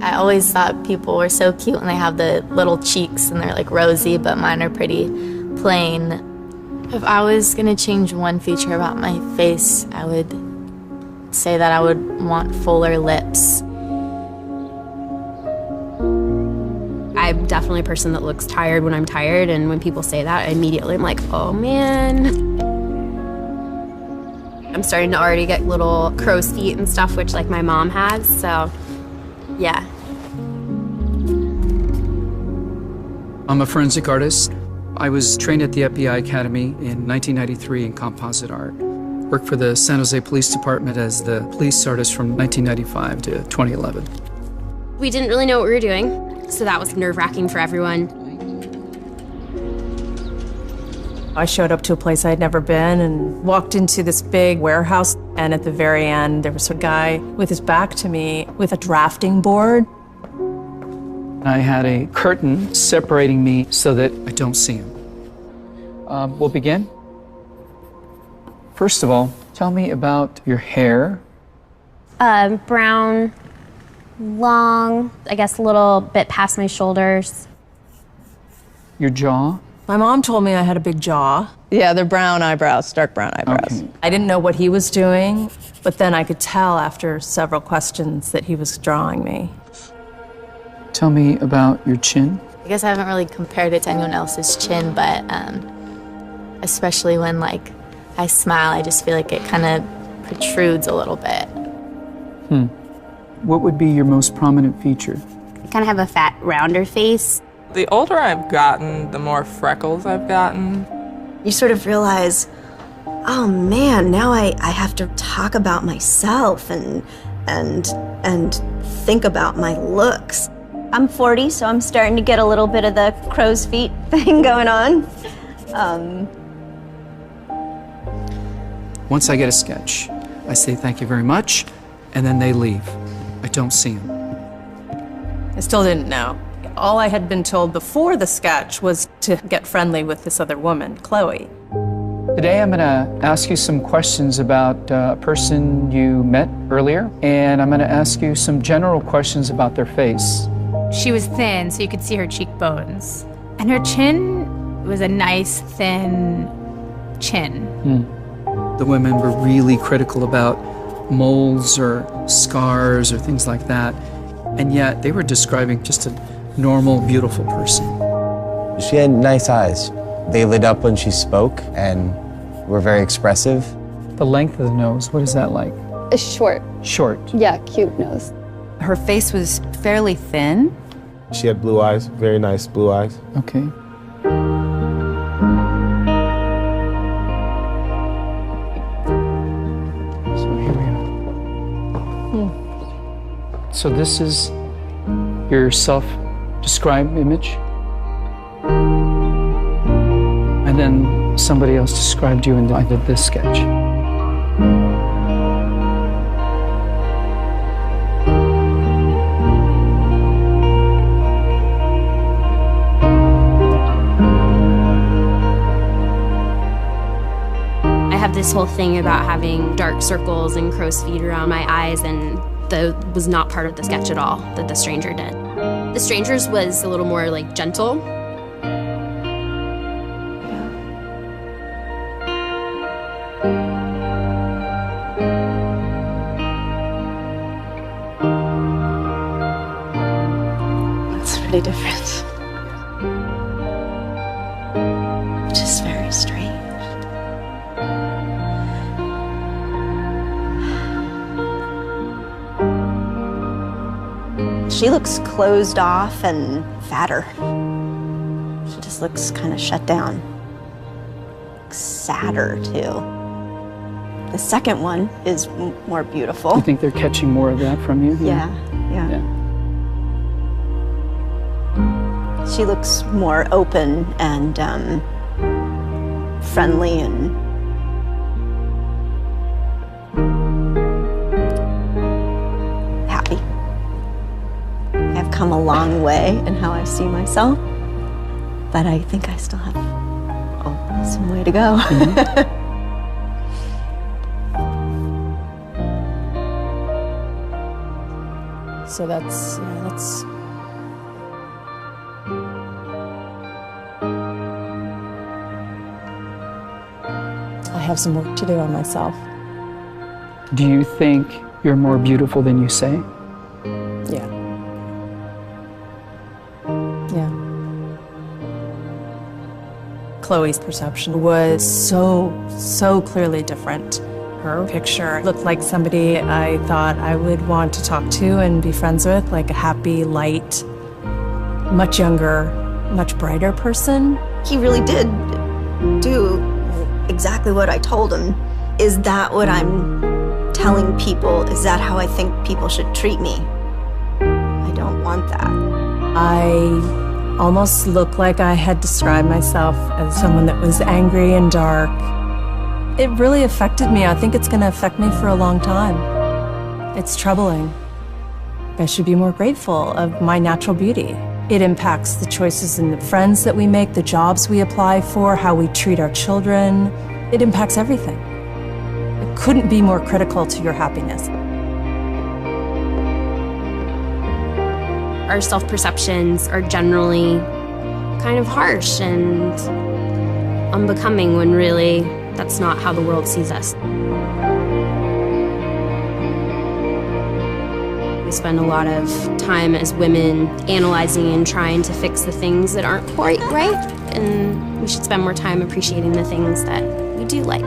I always thought people were so cute when they have the little cheeks and they're like rosy, but mine are pretty plain. If I was gonna change one feature about my face, I would say that I would want fuller lips. I'm definitely a person that looks tired when I'm tired, and when people say that, I immediately am like, oh man. I'm starting to already get little crow's feet and stuff, which like my mom has, so yeah. I'm a forensic artist. I was trained at the FBI Academy in 1993 in composite art. Worked for the San Jose Police Department as the police artist from 1995 to 2011. We didn't really know what we were doing, so that was nerve-wracking for everyone. I showed up to a place I had never been and walked into this big warehouse, and at the very end, there was a guy with his back to me with a drafting board. I had a curtain separating me so that I don't see him. We'll begin. First of all, tell me about your hair. Brown, long, I guess a little bit past my shoulders. Your jaw. My mom told me I had a big jaw. Yeah, they're brown eyebrows, dark brown eyebrows. Okay. I didn't know what he was doing, but then I could tell after several questions that he was drawing me. Tell me about your chin. I guess I haven't really compared it to anyone else's chin, but especially when like I smile, I just feel like it kind of protrudes a little bit. What would be your most prominent feature? I kind of have a fat, rounder face. The older I've gotten, the more freckles I've gotten. You sort of realize, oh man, now I have to talk about myself and think about my looks. I'm 40, so I'm starting to get a little bit of the crow's feet thing going on. Once I get a sketch, I say thank you very much, and then they leave. I don't see them. I still didn't know. All I had been told before the sketch was to get friendly with this other woman, Chloe. Today I'm going to ask you some questions about a person you met earlier, and I'm going to ask you some general questions about their face. She was thin, so you could see her cheekbones. And her chin was a nice, thin chin. The women were really critical about moles or scars or things like that, and yet they were describing just a normal, beautiful person. She had nice eyes. They lit up when she spoke and were very expressive. The length of the nose, what is that like? Short. Short. Yeah, cute nose. Her face was fairly thin. She had blue eyes, very nice blue eyes. Okay. So here we are. So this is your self-described image? And then somebody else described you and I did this sketch. I have this whole thing about having dark circles and crow's feet around my eyes, and that was not part of the sketch at all that the stranger did. The stranger's was a little more like gentle. That's pretty different. Which is very strange. She looks closed off and fatter. She just looks kind of shut down. Sadder, too. The second one is more beautiful. You think they're catching more of that from you? Yeah. She looks more open and friendly and happy. I've come a long way in how I see myself, but I think I still have some way to go. So that's. I have some work to do on myself. Do you think you're more beautiful than you say? Yeah. Yeah. Chloe's perception was so clearly different. Her picture looked like somebody I thought I would want to talk to and be friends with, like a happy, light, much younger, much brighter person. He really did do exactly what I told him. Is that what I'm telling people? Is that how I think people should treat me? I don't want that. I almost looked like I had described myself as someone that was angry and dark. It really affected me. I think it's going to affect me for a long time. It's troubling. I should be more grateful of my natural beauty. It impacts the choices and the friends that we make, the jobs we apply for, how we treat our children. It impacts everything. It couldn't be more critical to your happiness. Our self-perceptions are generally kind of harsh and unbecoming when really that's not how the world sees us. We spend a lot of time as women analyzing and trying to fix the things that aren't quite right, and we should spend more time appreciating the things that we do like.